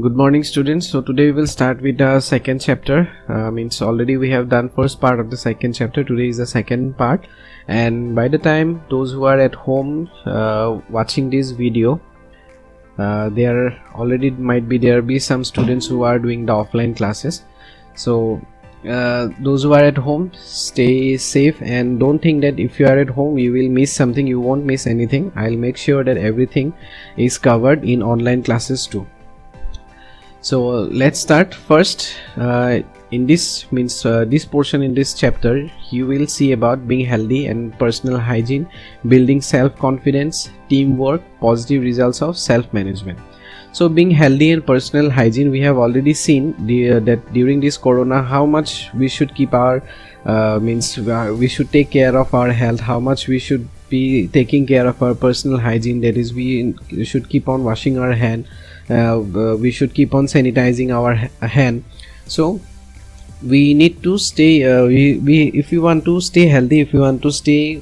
Good morning, students. So today we will start with the second chapter. Means already we have done first part of the second chapter. Today is the second part, and by the time those who are at home watching this video, there already might be some students who are doing the offline classes. So those who are at home, stay safe and don't think that if you are at home you will miss something. You won't miss anything. I'll make sure that everything is covered in online classes too. So let's start first. In this portion in this chapter, you will see about being healthy and personal hygiene, building self-confidence, teamwork, positive results of self-management. So being healthy and personal hygiene, we have already seen that during this corona how much we should keep our we should take care of our health, how much we should be taking care of our personal hygiene, that is we should keep on washing our hand, we should keep on sanitizing our hand. So we need to stay if you want to stay healthy, if you want to stay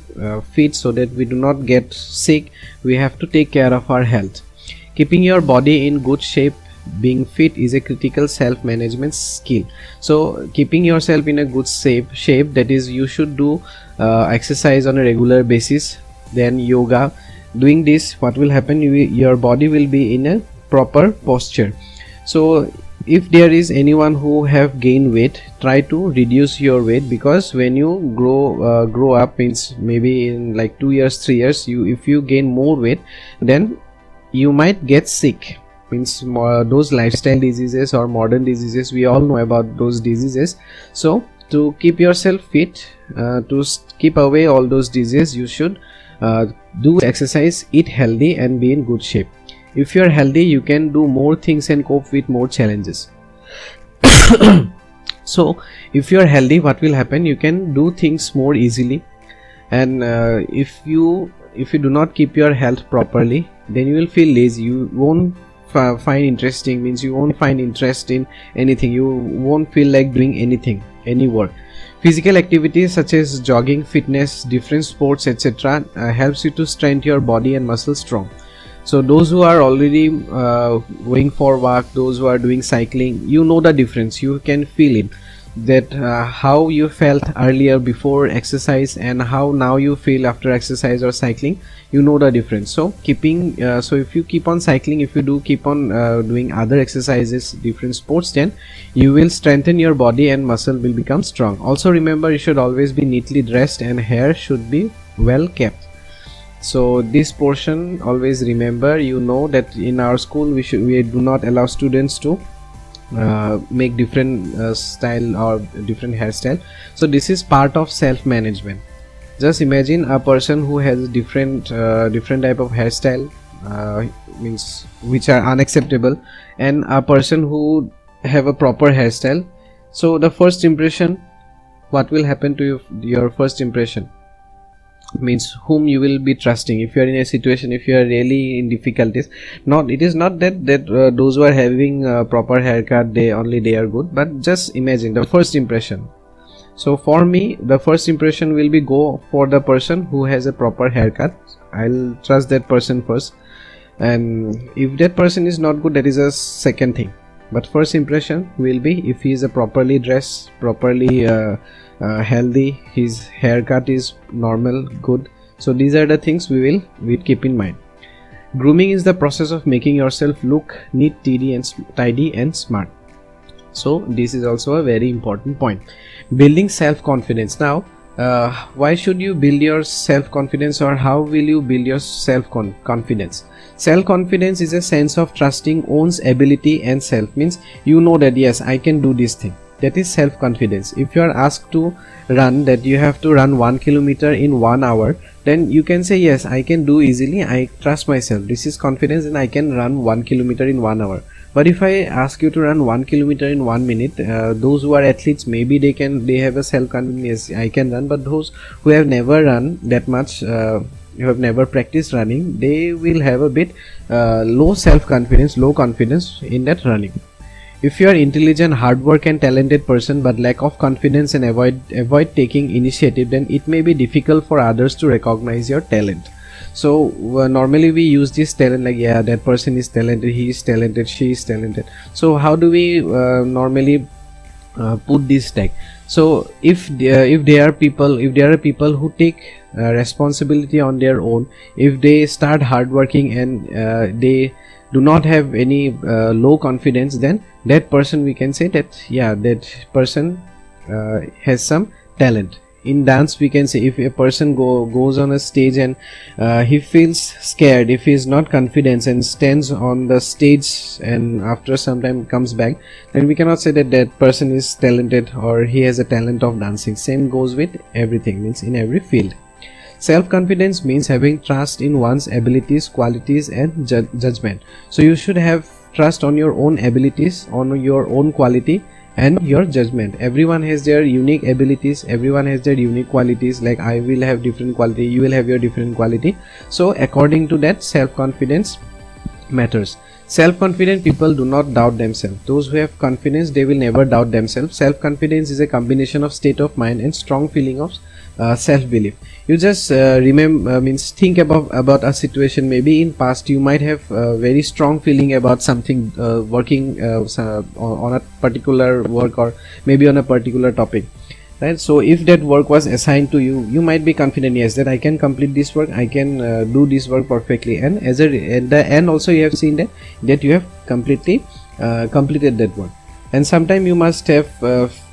fit so that we do not get sick, we have to take care of our health. Keeping your body in good shape, being fit is a critical self-management skill. So keeping yourself in a good shape, that is you should do exercise on a regular basis, then yoga. Doing this, what will happen, your body will be in a proper posture. So if there is anyone who have gained weight, try to reduce your weight, because when you grow up, means maybe in like 2 years 3 years, if you gain more weight, then you might get sick. Means those lifestyle diseases or modern diseases, we all know about those diseases. So to keep yourself fit, to keep away all those diseases, you should do exercise, eat healthy and be in good shape. If you are healthy, you can do more things and cope with more challenges. So if you are healthy, what will happen, you can do things more easily. And if you do not keep your health properly, then you will feel lazy. You won't find interesting, means you won't find interest in anything, you won't feel like doing anything, any work. Physical activities such as jogging, fitness, different sports, etc. Helps you to strengthen your body and muscles strong. So those who are already going for walk, those who are doing cycling, you know the difference, you can feel it, that how you felt earlier before exercise and how now you feel after exercise or cycling, you know the difference. So so if you keep on cycling, if you do keep on doing other exercises, different sports, then you will strengthen your body and muscle will become strong. Also remember, you should always be neatly dressed and hair should be well kept. So this portion, always remember, you know that in our school we do not allow students to make different style or different hairstyle. So this is part of self-management. Just imagine a person who has different type of hairstyle, means which are unacceptable, and a person who have a proper hairstyle. So the first impression, what will happen to your first impression, means whom you will be trusting. If you are in a situation, if you are really in difficulties, it is not that those who are having proper haircut, they are good, but just imagine the first impression. So for me, the first impression will be go for the person who has a proper haircut. I'll trust that person first, and if that person is not good, that is a second thing. But first impression will be if he is a properly dressed, properly healthy, his haircut is normal, good. So these are the things we keep in mind. Grooming is the process of making yourself look neat, tidy and smart. So this is also a very important point. Building self-confidence. Now why should you build your self-confidence, or how will you build your self-confidence? Self-confidence is a sense of trusting one's ability and self, means you know that yes, I can do this thing. That is self-confidence. If you are asked to run, that you have to run 1 kilometer in 1 hour, then you can say yes, I can do easily, I trust myself, this is confidence, and I can run 1 kilometer in 1 hour. But if I ask you to run 1 kilometer in 1 minute, those who are athletes, maybe they have a self-confidence, yes, I can run. But those who have never run that much, who have never practiced running, they will have a bit low self-confidence, low confidence in that running. If you are intelligent, hard work and talented person but lack of confidence and avoid taking initiative, then it may be difficult for others to recognize your talent. So normally we use this talent like, yeah, that person is talented, he is talented, she is talented. So how do we normally put this tag? So if there are people who take responsibility on their own, if they start hardworking and they do not have any low confidence, then that person, we can say that, yeah, that person has some talent. In dance, we can say, if a person goes on a stage and he feels scared, if he is not confident and stands on the stage and after some time comes back, then we cannot say that that person is talented or he has a talent of dancing. Same goes with everything, means in every field. Self-confidence means having trust in one's abilities, qualities and judgment. So you should have trust on your own abilities, on your own quality and your judgment. Everyone has their unique abilities, everyone has their unique qualities. Like I will have different quality, you will have your different quality. So according to that, self-confidence matters. Self-confident people do not doubt themselves. Those who have confidence, they will never doubt themselves. Self-confidence is a combination of state of mind and strong feeling of self-belief. You just remember, means think about a situation. Maybe in past you might have very strong feeling about something, working on a particular work or maybe on a particular topic, right? So if that work was assigned to you, you might be confident, yes, that I can complete this work, I can do this work perfectly, and at the end also you have seen that you have completely completed that work. And sometime you must have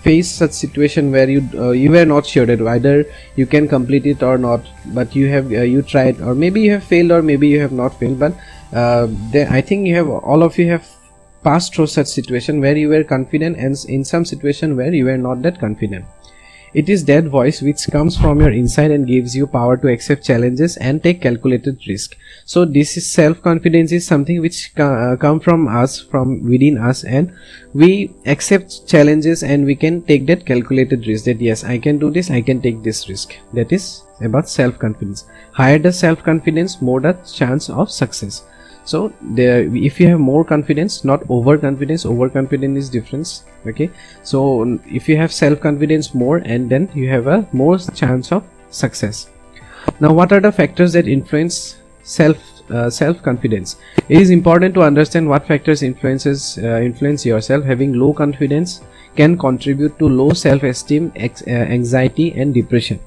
faced such situation where you were not sure that either you can complete it or not, but you have you tried, or maybe you have failed, or maybe you have not failed, but then I think all of you have passed through such situation where you were confident and in some situation where you were not that confident. It is that voice which comes from your inside and gives you power to accept challenges and take calculated risk. So this is self-confidence is something which come from us, from within us, and we accept challenges and we can take that calculated risk, that yes, I can do this, I can take this risk. That is about self-confidence. Higher the self-confidence, more the chance of success. So if you have more confidence, not overconfidence, overconfidence is different, okay? So if you have self-confidence more, and then you have a more chance of success. Now what are the factors that influence self-confidence? It is important to understand what factors influence yourself. Having low confidence can contribute to low self-esteem, anxiety and depression.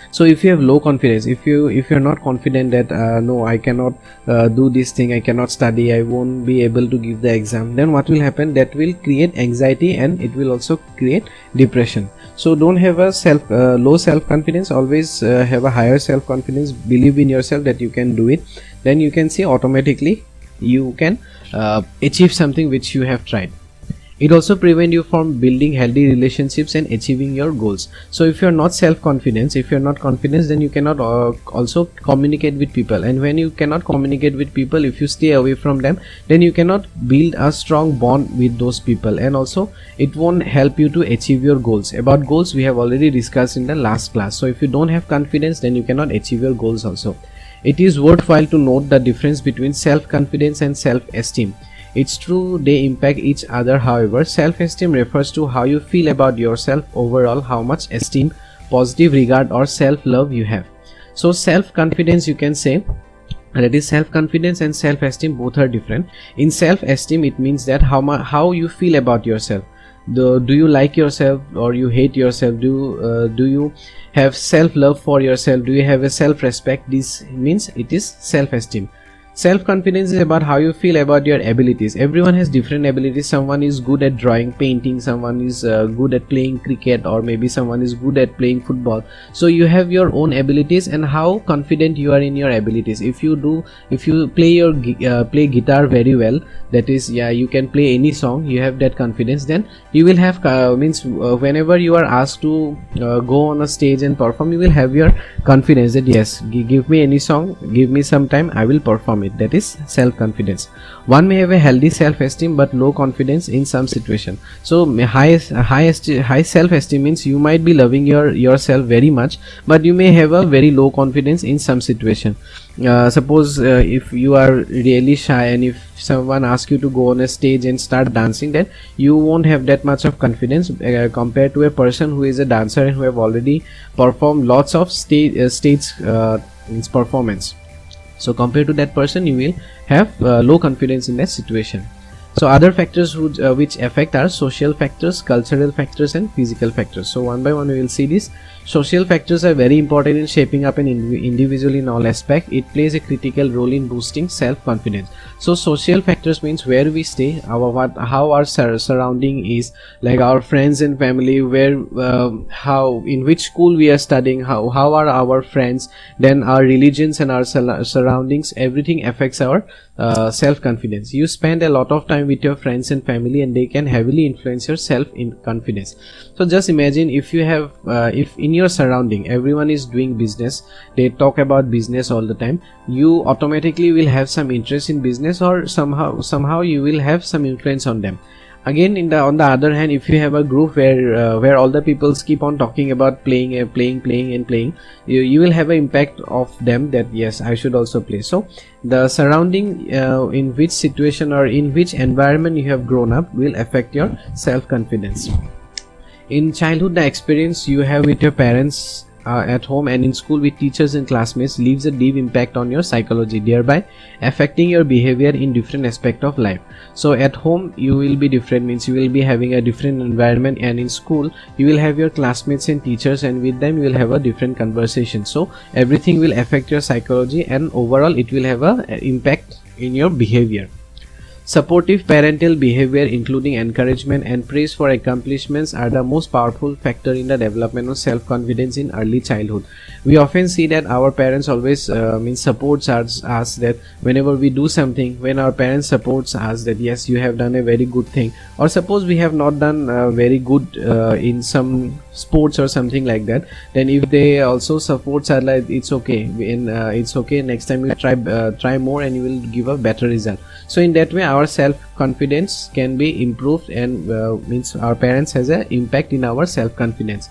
So if you have low confidence, if you're not confident that no, I cannot do this thing, I cannot study, I won't be able to give the exam, then what will happen? That will create anxiety and it will also create depression. So don't have a low self-confidence, always have a higher self-confidence. Believe in yourself that you can do it. Then you can see automatically you can achieve something which you have tried. It also prevents you from building healthy relationships and achieving your goals. So if you're not self-confident, if you're not confident, then you cannot also communicate with people. And when you cannot communicate with people, if you stay away from them, then you cannot build a strong bond with those people. And also it won't help you to achieve your goals. About goals, we have already discussed in the last class. So if you don't have confidence, then you cannot achieve your goals also. It is worthwhile to note the difference between self-confidence and self-esteem. It's true they impact each other. However, self-esteem refers to how you feel about yourself overall, how much esteem, positive regard or self-love you have. So self-confidence, you can say, that is self-confidence and self-esteem both are different. In self-esteem, it means that how you feel about yourself. Do you like yourself or you hate yourself? Do you have self-love for yourself? Do you have a self-respect? This means it is self-esteem. Self-confidence is about how you feel about your abilities. Everyone has different abilities. Someone is good at drawing, painting, someone is good at playing cricket, or maybe someone is good at playing football. So you have your own abilities and how confident you are in your abilities. If you play guitar very well, that is, yeah, you can play any song, you have that confidence, then you will have whenever you are asked to go on a stage and perform, you will have your confidence that yes, give me any song, give me some time, I will perform it. That is self-confidence. One may have a healthy self-esteem but low confidence in some situation. So high self-esteem means you might be loving yourself very much, but you may have a very low confidence in some situation. Suppose if you are really shy and if someone asks you to go on a stage and start dancing, then you won't have that much of confidence compared to a person who is a dancer and who have already performed lots of stage performance. So compared to that person, you will have low confidence in that situation. So other factors which affect are social factors, cultural factors, and physical factors. So one by one we will see this. Social factors are very important in shaping up an individual in all aspects. It plays a critical role in boosting self-confidence. So social factors means where we stay, how our surrounding is, like our friends and family, where how in which school we are studying, how are our friends, then our religions and our surroundings. Everything affects our self-confidence. You spend a lot of time with your friends and family, and they can heavily influence your self-confidence. So just imagine if you have if in your surrounding everyone is doing business, they talk about business all the time, you automatically will have some interest in business, or somehow you will have some influence on them. Again, on the other hand, if you have a group where all the people keep on talking about playing, you will have an impact of them that yes, I should also play. So the surrounding in which situation or in which environment you have grown up will affect your self-confidence. In childhood, the experience you have with your parents at home and in school with teachers and classmates leaves a deep impact on your psychology, thereby affecting your behavior in different aspects of life. So at home you will be different, means you will be having a different environment, and in school you will have your classmates and teachers, and with them you will have a different conversation. So everything will affect your psychology, and overall it will have a impact in your behavior. Supportive parental behavior, including encouragement and praise for accomplishments, are the most powerful factor in the development of self-confidence in early childhood. We often see that our parents always supports us that whenever we do something, when our parents supports us that yes, you have done a very good thing, or suppose we have not done very good in some sports or something like that, then if they also supports us like it's okay, it's okay, next time you try more and you will give a better result. So in that way our self-confidence can be improved, and means our parents has an impact in our self-confidence.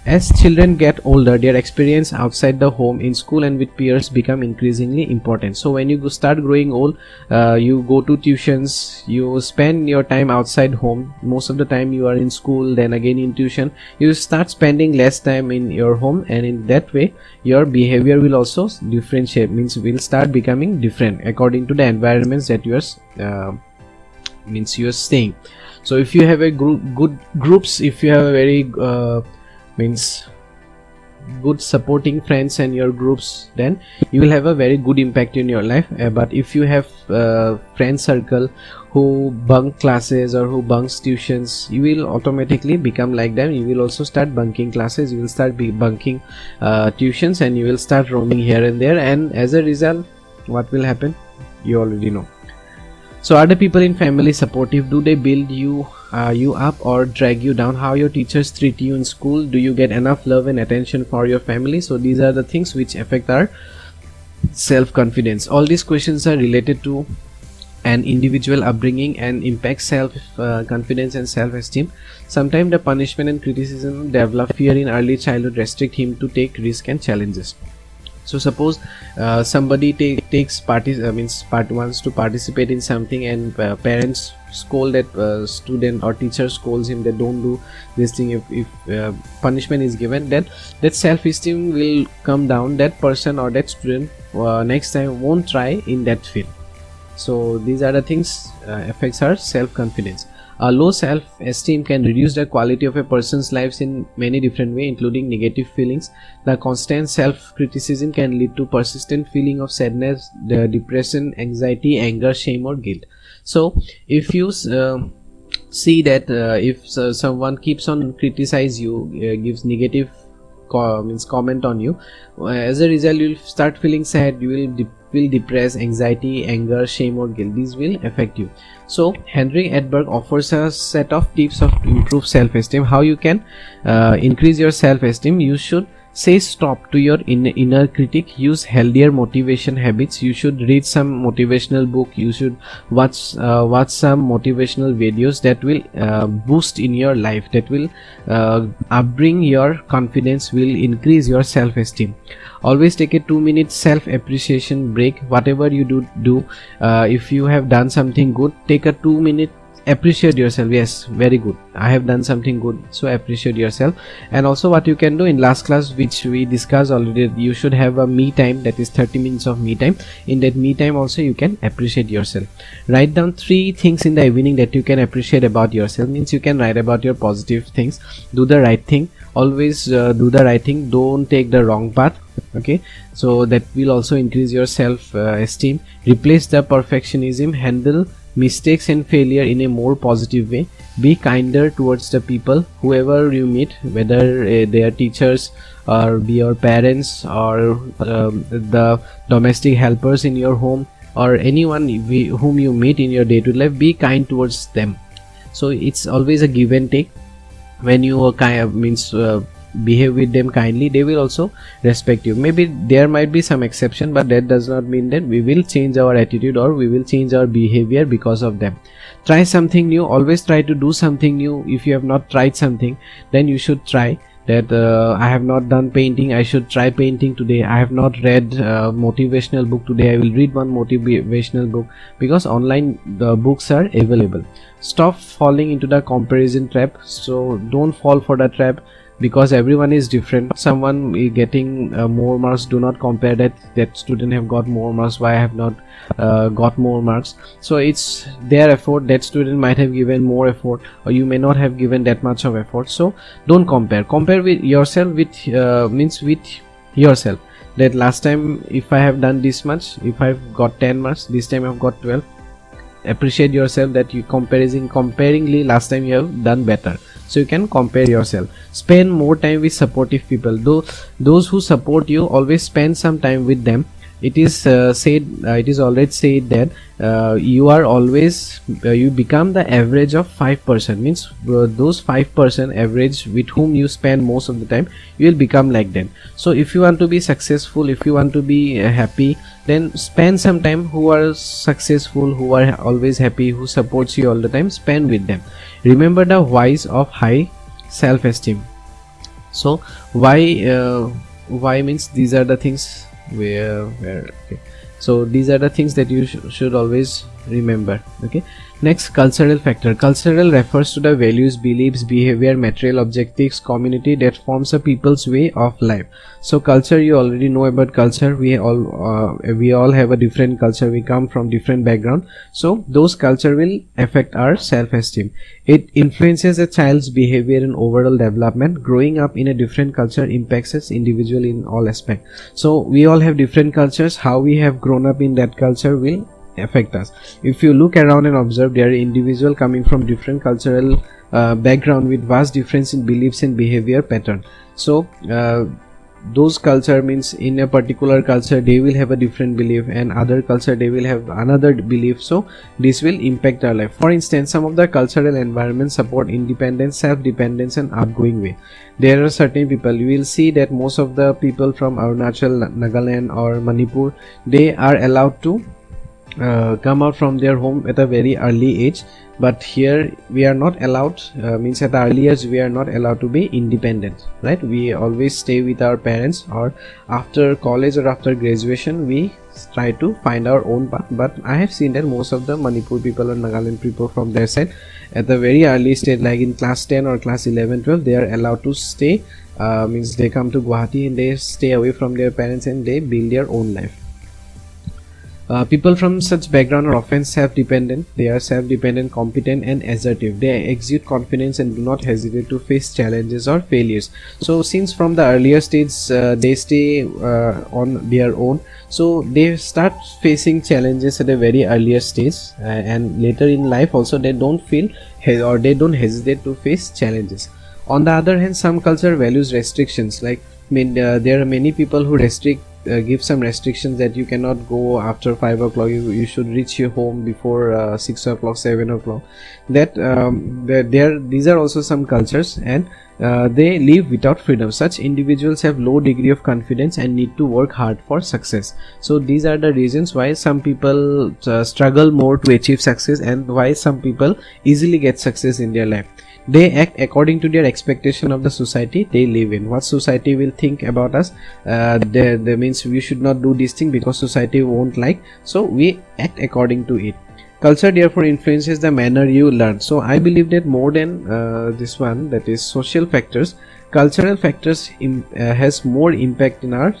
As children get older, their experience outside the home, in school and with peers become increasingly important. So when you start growing old, you go to tuitions, you spend your time outside home. Most of the time you are in school, then again in tuition. You start spending less time in your home, and in that way your behavior will also differentiate, means will start becoming different according to the environments that you are you are staying. So if you have a good groups, if you have a very good supporting friends and your groups, then you will have a very good impact in your life. But if you have friend circle who bunk classes or who bunks tuitions, you will automatically become like them. You will also start bunking classes, you will start bunking tuitions, and you will start roaming here and there, and as a result what will happen you already know. So are the people in family supportive? Do they build you up or drag you down? How your teachers treat you in school? Do you get enough love and attention for your family? So these are the things which affect our self-confidence. All these questions are related to an individual upbringing and impact self-confidence and self-esteem. Sometimes the punishment and criticism develop fear in early childhood restrict him to take risk and challenges. So suppose somebody wants to participate in something, and parents scold that student, or teacher scolds him that don't do this thing. If punishment is given, then that self-esteem will come down. That person or that student next time won't try in that field. So these are the things affects our self-confidence. A low self-esteem can reduce the quality of a person's lives in many different ways, including negative feelings. The constant self-criticism can lead to persistent feeling of sadness, depression, anxiety, anger, shame, or guilt. So if you see that if someone keeps on criticize you, gives negative comment on you, as a result you will start feeling sad, you will feel depressed, anxiety, anger, shame, or guilt. These will affect you. So Henry Edberg offers a set of tips to improve self-esteem. How you can increase your self-esteem? You should say stop to your inner critic. Use healthier motivation habits. You should read some motivational book. You should watch some motivational videos that will boost in your life, that will upbring your confidence, will increase your self-esteem. Always take a 2-minute self-appreciation break. Whatever you do, if you have done something good, take a 2-minute appreciate yourself. Yes, very good, I have done something good, so appreciate yourself. And also what you can do, in last class which we discussed already, you should have a me time, that is 30 minutes of me time. In that me time also you can appreciate yourself. Write down 3 things in the evening that you can appreciate about yourself. Means you can write about your positive things. Do the right thing, always do the right thing, don't take the wrong path. Okay, so that will also increase your self esteem. Replace the perfectionism, handle mistakes and failure in a more positive way. Be kinder towards the people whoever you meet, whether they are teachers or be your parents or the domestic helpers in your home or anyone whom you meet in your day-to-day life. Be kind towards them. So it's always a give and take. When you behave with them kindly, they will also respect you. Maybe there might be some exception, but that does not mean that we will change our attitude or we will change our behavior because of them. Try something new, always try to do something new. If you have not tried something, then you should try that. I have not done painting, I should try painting today. I have not read motivational book today, I will read one motivational book, because online the books are available. Stop falling into the comparison trap. So don't fall for the trap, because everyone is different. Someone getting more marks, do not compare that student have got more marks, why I have not got more marks. So it's their effort, that student might have given more effort or you may not have given that much of effort. So don't compare with yourself with with yourself, that last time if I have done this much, if I've got 10 marks, this time I've got 12. Appreciate yourself that you comparingly last time you have done better, so you can compare yourself. Spend more time with supportive people. Those who support you, always spend some time with them. It is it is already said that you are always you become the average of 5%. Means those 5% average with whom you spend most of the time, you will become like them. So if you want to be successful, if you want to be happy, then spend some time who are successful, who are always happy, who supports you all the time. Spend with them. Remember the whys of high self-esteem. So why means these are the things where okay, so these are the things that you should always remember. Okay, next, cultural factor. Cultural refers to the values, beliefs, behavior, material objectives, community that forms a people's way of life. So culture, you already know about culture. We all have a different culture, we come from different background, so those culture will affect our self-esteem. It influences a child's behavior and overall development. Growing up in a different culture impacts us individually in all aspects. So we all have different cultures, how we have grown up in that culture will affect us. If you look around and observe, there are individuals coming from different cultural background with vast difference in beliefs and behavior pattern. So those culture means in a particular culture they will have a different belief, and other culture they will have another belief. So this will impact our life. For instance, some of the cultural environments support independence, self-dependence and outgoing way. There are certain people, you will see that most of the people from Arunachal, Nagaland or Manipur, they are allowed to come out from their home at a very early age, but here we are not allowed. Means at the early age we are not allowed to be independent, right? We always stay with our parents, or after college or after graduation we try to find our own path. But I have seen that most of the Manipur people or Nagaland people from their side, at the very early stage, like in class 10 or class 11, 12, they are allowed to stay. Means they come to Guwahati and they stay away from their parents and they build their own life. People from such background are often self-dependent. They are self-dependent, competent and assertive. They exude confidence and do not hesitate to face challenges or failures. So since from the earlier stage they stay on their own, so they start facing challenges at a very earlier stage, and later in life also they don't feel or they don't hesitate to face challenges. On the other hand, some culture values restrictions. Like there are many people who give some restrictions that you cannot go after 5 o'clock, you should reach your home before 6 o'clock, 7 o'clock. These are also some cultures, and they live without freedom. Such individuals have low degree of confidence and need to work hard for success. So these are the reasons why some people struggle more to achieve success, and why some people easily get success in their life. They act according to their expectation of the society they live in. What society will think about us, they means we should not do this thing because society won't like, so we act according to it. Culture therefore influences the manner you learn. So I believe that more than this one, that is social factors, cultural factors has more impact in our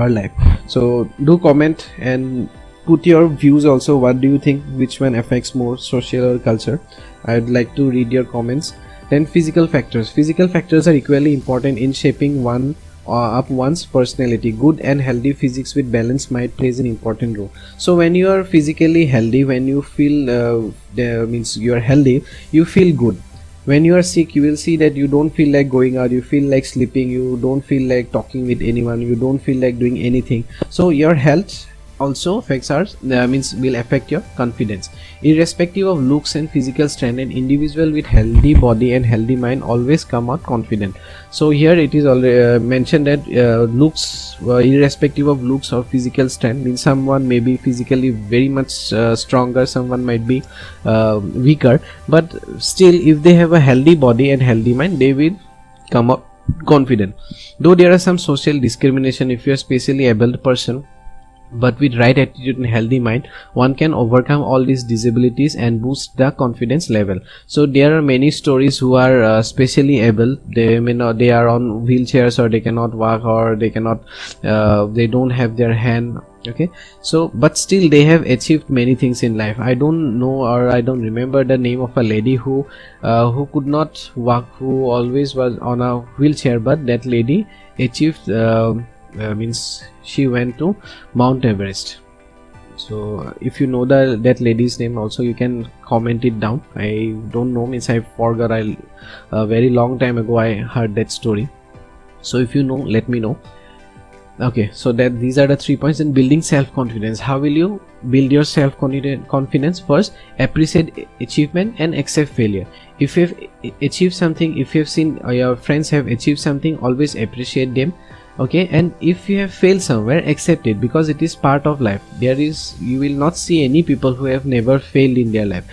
life. So do comment and put your views also. What do you think, which one affects more, social or culture? I'd like to read your comments. Then physical factors are equally important in shaping up one's personality. Good and healthy physics with balance might plays an important role. So when you are physically healthy, when you feel means you are healthy, you feel good. When you are sick, you will see that you don't feel like going out, you feel like sleeping, you don't feel like talking with anyone, you don't feel like doing anything. So your health also affects will affect your confidence. Irrespective of looks and physical strength, an individual with healthy body and healthy mind always come out confident. So here it is already mentioned that looks, irrespective of looks or physical strength, means someone may be physically very much stronger, someone might be weaker, but still if they have a healthy body and healthy mind, they will come out confident. Though there are some social discrimination, if you are specially abled person but with right attitude and healthy mind, one can overcome all these disabilities and boost the confidence level. So there are many stories who are specially able, they may not, they are on wheelchairs, or they cannot walk, or they cannot they don't have their hand, okay, so but still they have achieved many things in life. I don't know, or I don't remember the name of a lady who could not walk, who always was on a wheelchair, but that lady achieved means she went to Mount Everest. So if you know that lady's name also, you can comment it down. I don't know, means I forgot, a very long time ago I heard that story. So if you know, let me know. Okay, so that these are the 3 points. In building self-confidence, how will you build your self-confidence? First, appreciate achievement and accept failure. If you've achieved something, if you've seen your friends have achieved something, always appreciate them, okay, and if you have failed somewhere, accept it, because it is part of life. You will not see any people who have never failed in their life.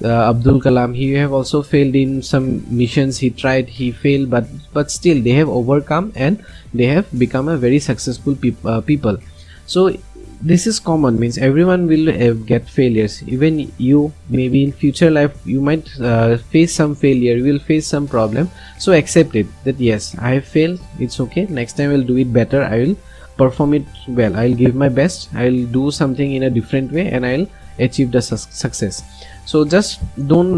Abdul Kalam, he have also failed in some missions, he tried, he failed, but still they have overcome and they have become a very successful people. So this is common, means everyone will get failures. Even you, maybe in future life you might face some failure, you will face some problem. So accept it, that yes, I have failed, it's okay, next time I will do it better, I will perform it well, I will give my best, I will do something in a different way, and I will achieve the success. So just don't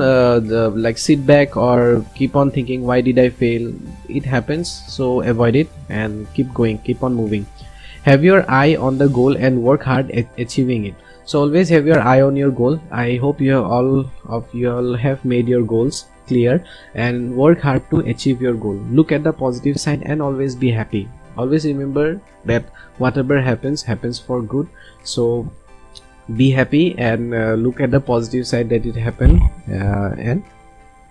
like sit back or keep on thinking why did I fail. It happens, so avoid it and keep going, keep on moving. Have your eye on the goal and work hard at achieving it. So always have your eye on your goal. I hope you all have made your goals clear and work hard to achieve your goal. Look at the positive side and always be happy. Always remember that whatever happens for good. So be happy and look at the positive side that it happened, and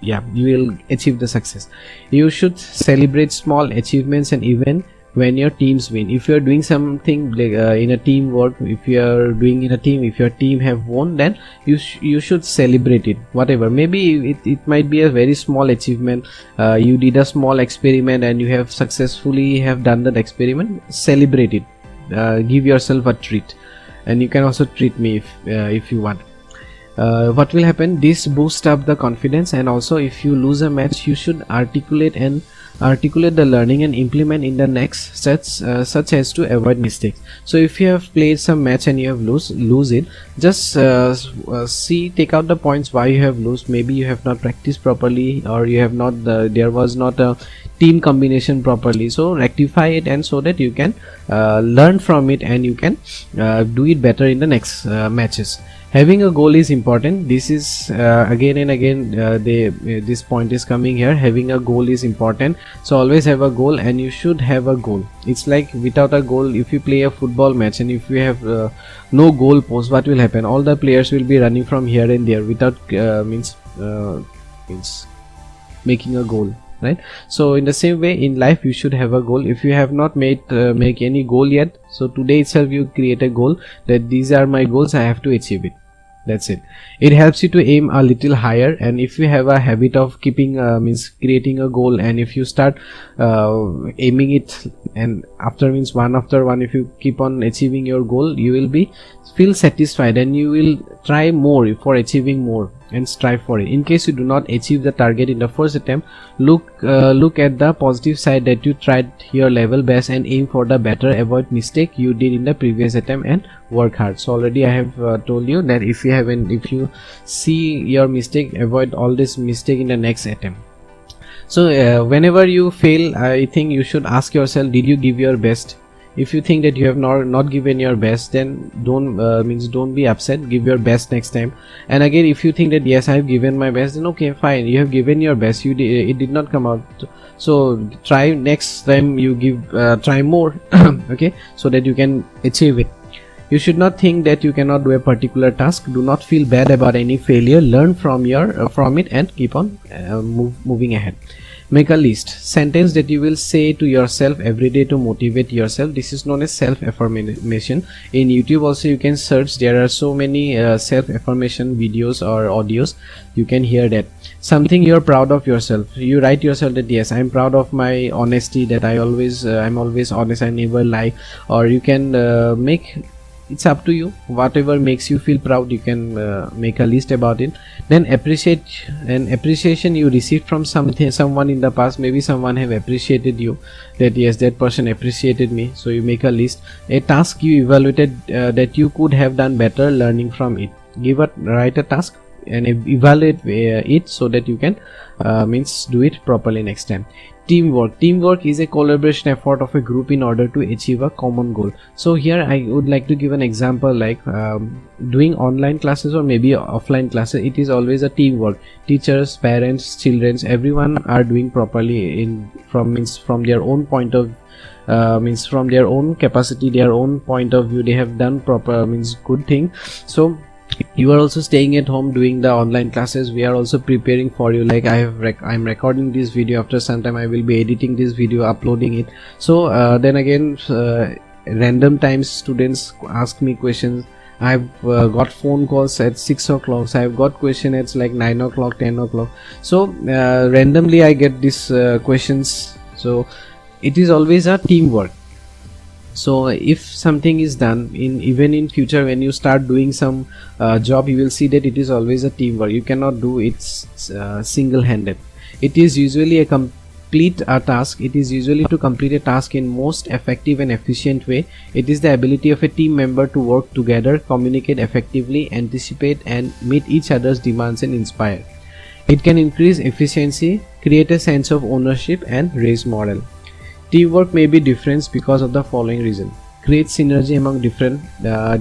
yeah, you will achieve the success. You should celebrate small achievements and even when your teams win. If you are doing something like, in a teamwork, if you are doing in a team, if your team have won, then you should celebrate it. Whatever, maybe it might be a very small achievement. You did a small experiment and you have successfully have done that experiment. Celebrate it. Give yourself a treat, and you can also treat me if you want. What will happen? This boosts up the confidence, and also if you lose a match, you should articulate the learning and implement in the next, such as to avoid mistakes. So if you have played some match and you have lose it, just take out the points why you have lose. Maybe you have not practiced properly, or you have not there was not a team combination properly. So rectify it, and so that you can learn from it and you can do it better in the next matches. Having a goal is important. This is again and again this point is coming here. Having a goal is important. So always have a goal, and you should have a goal. It's like without a goal, if you play a football match and if you have no goal post, what will happen? All the players will be running from here and there without means making a goal, right? So in the same way, in life you should have a goal. If you have not make any goal yet, so today itself you create a goal that these are my goals, I have to achieve it. That's it. It helps you to aim a little higher, and if you have a habit of keeping means creating a goal, and if you start aiming it, and after means one after one, if you keep on achieving your goal, you will be feel satisfied and you will try more for achieving more and strive for it. In case you do not achieve the target in the first attempt, look at the positive side that you tried your level best and aim for the better. Avoid mistake you did in the previous attempt and work hard. So already I have told you that if you see your mistake, avoid all this mistake in the next attempt. So whenever you fail, I think you should ask yourself, did you give your best? If you think that you have not given your best, then don't be upset. Give your best next time. And again, if you think that yes, I have given my best, then okay, fine, you have given your best, it did not come out, so try next time, you give try more okay, so that you can achieve it. You should not think that you cannot do a particular task. Do not feel bad about any failure. Learn from it and keep on moving ahead. Make a list. Sentence that you will say to yourself every day to motivate yourself. This is known as self-affirmation. In YouTube also you can search. There are so many self-affirmation videos or audios. You can hear that. Something you're proud of yourself. You write yourself that yes, I'm proud of my honesty, that I'm always honest, I never lie. Or you can it's up to you, whatever makes you feel proud. You can make a list about it. Then appreciation you received from someone in the past. Maybe someone have appreciated you, that yes, that person appreciated me, so you make a list. A task you evaluated that you could have done better, learning from it. Write a task and evaluate it so that you can do it properly next time. Teamwork is a collaboration effort of a group in order to achieve a common goal. So here I would like to give an example, like doing online classes or maybe offline classes. It is always a teamwork. Teachers, parents, children, everyone are doing properly from their own point of from their own capacity, their own point of view. They have done proper good thing. So you are also staying at home doing the online classes. We are also preparing for you, like I'm recording this video. After some time I will be editing this video, uploading it. So then again, random times students ask me questions. I've got phone calls at 6 o'clock, so I've got question at like 9 o'clock, 10 o'clock. So randomly I get these questions. So it is always a teamwork. So if something is done, even in future when you start doing some job, you will see that it is always a teamwork. You cannot do it single-handed. It is usually a task. It is usually to complete a task in most effective and efficient way. It is the ability of a team member to work together, communicate effectively, anticipate and meet each other's demands and inspire. It can increase efficiency, create a sense of ownership and raise morale. Teamwork may be different because of the following reason. Create synergy among different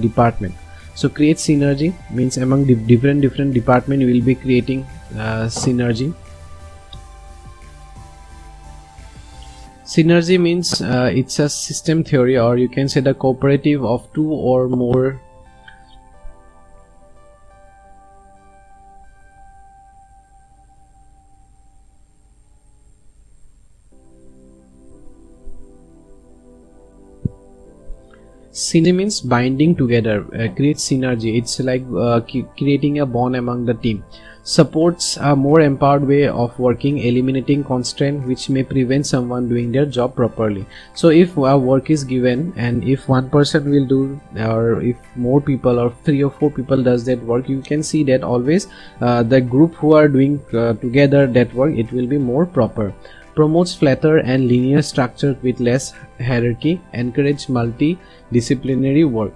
departments. So create synergy means among different departments you will be creating synergy. Synergy means it's a system theory, or you can say the cooperative of two or more synergy means binding together, create synergy. It's like creating a bond among the team. Supports a more empowered way of working, eliminating constraint which may prevent someone doing their job properly. So if a work is given and if one person will do, or if more people or 3 or 4 people does that work, you can see that always the group who are doing together that work, it will be more proper. Promotes flatter and linear structure with less hierarchy. Encourage multidisciplinary work.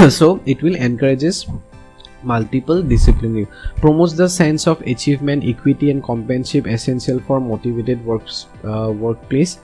So it will encourages multiple disciplinary. Promotes the sense of achievement, equity and companionship essential for motivated workplace.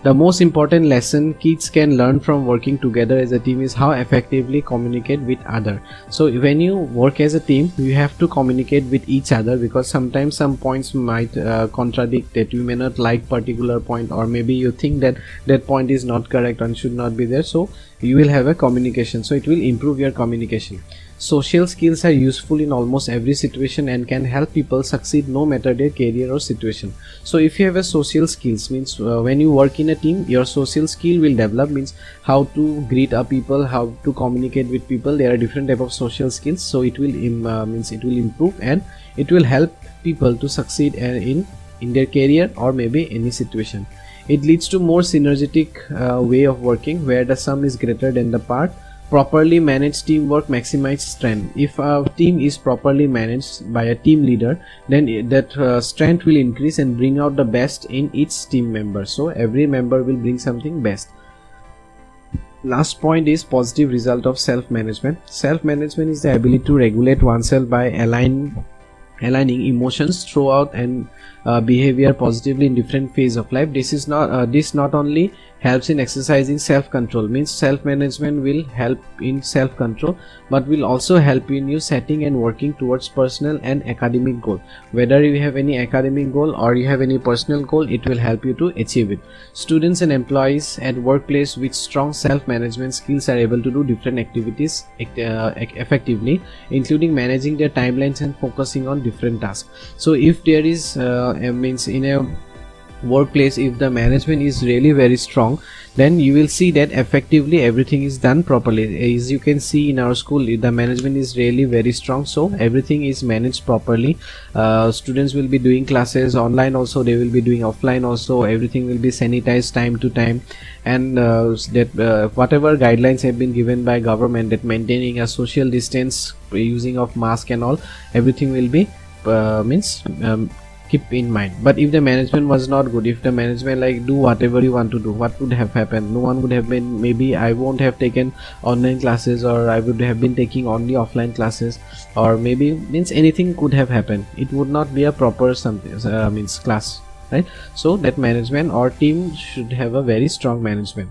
The most important lesson kids can learn from working together as a team is how effectively communicate with others. So when you work as a team, you have to communicate with each other, because sometimes some points might contradict, that you may not like particular point, or maybe you think that that point is not correct and should not be there. So you will have a communication, so it will improve your communication. Social skills are useful in almost every situation and can help people succeed no matter their career or situation. So if you have a social skills, means when you work in a team, your social skill will develop, means how to greet a people, how to communicate with people. There are different type of social skills, so it will means it will improve and it will help people to succeed in their career or maybe any situation. It leads to more synergetic way of working where the sum is greater than the part. Properly managed teamwork maximizes strength. If a team is properly managed by a team leader, then that strength will increase and bring out the best in each team member. So every member will bring something best. Last point is positive result of self-management. Self-management is the ability to regulate oneself by aligning emotions throughout and behavior positively in different phase of life. This not only helps in exercising self-control, means self-management will help in self-control, but will also help in you setting and working towards personal and academic goal. Whether you have any academic goal or you have any personal goal, it will help you to achieve it. Students and employees at workplace with strong self-management skills are able to do different activities effectively, including managing their timelines and focusing on different tasks. So if there is means in a workplace, if the management is really very strong, then you will see that effectively everything is done properly. As you can see in our school, the management is really very strong, so everything is managed properly. Students will be doing classes online also, they will be doing offline also, everything will be sanitized time to time, and whatever guidelines have been given by government, that maintaining a social distance, using of mask and all, everything will be keep in mind. But if the management was not good, if the management like do whatever you want to do, what would have happened? No one would have been, maybe I won't have taken online classes, or I would have been taking only offline classes, or maybe means anything could have happened. It would not be a proper something class, right? So that management or team should have a very strong management.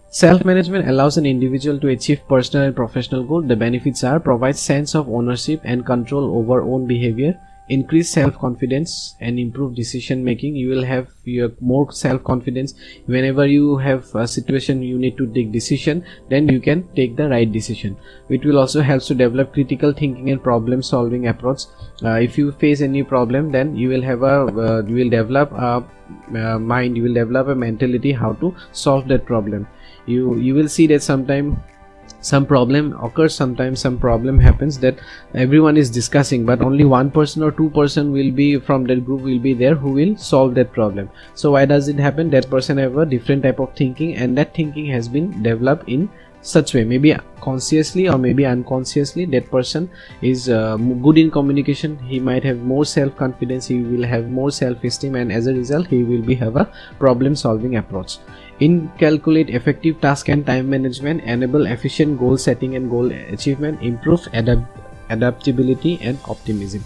Self-management allows an individual to achieve personal and professional goals. The benefits are: provide sense of ownership and control over own behavior, increase self-confidence and improve decision making. You will have your more self-confidence whenever you have a situation you need to take decision, then you can take the right decision. It will also help to develop critical thinking and problem solving approach. If you face any problem, then you will have a you will develop a mind, you will develop a mentality how to solve that problem. You will see that sometime some problem occurs, sometimes some problem happens that everyone is discussing, but only one person or two person will be from that group will be there who will solve that problem. So why does it happen? That person have a different type of thinking, and that thinking has been developed in such way, maybe consciously or maybe unconsciously. That person is good in communication, he might have more self-confidence, he will have more self-esteem, and as a result he will have a problem solving approach. Calculate effective task and time management, enable efficient goal setting and goal achievement, improve adaptability and optimism.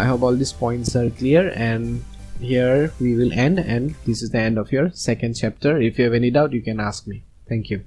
I hope all these points are clear, and here we will end, and this is the end of your second chapter. If you have any doubt, you can ask me. Thank you.